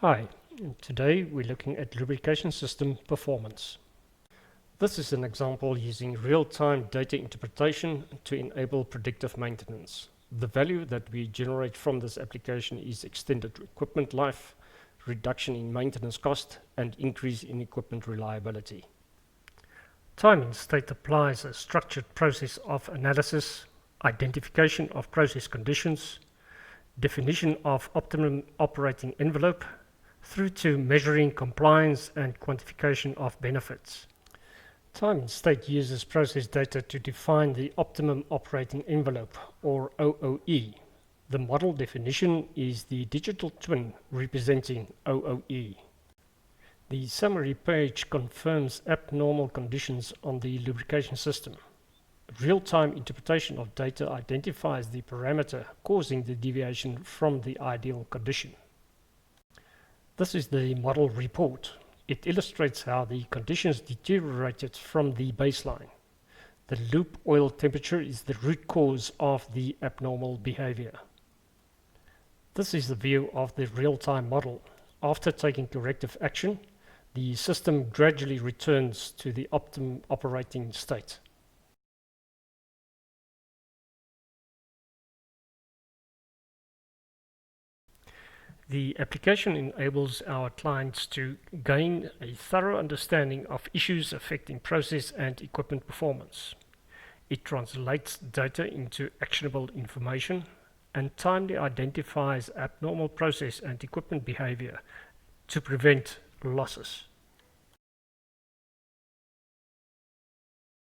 Hi, today we're looking at lubrication system performance. This is an example using real-time data interpretation to enable predictive maintenance. The value that we generate from this application is extended equipment life, reduction in maintenance cost, and increase in equipment reliability. Time in state applies a structured process of analysis, identification of process conditions, definition of optimum operating envelope, through to measuring compliance and quantification of benefits. Time in state uses process data to define the optimum operating envelope, or OOE. The model definition is the digital twin representing OOE. The summary page confirms abnormal conditions on the lubrication system. Real-time interpretation of data identifies the parameter causing the deviation from the ideal condition. This is the model report. It illustrates how the conditions deteriorated from the baseline. The loop oil temperature is the root cause of the abnormal behavior. This is the view of the real-time model. After taking corrective action, the system gradually returns to the optimum operating state. The application enables our clients to gain a thorough understanding of issues affecting process and equipment performance. It translates data into actionable information and timely identifies abnormal process and equipment behavior to prevent losses.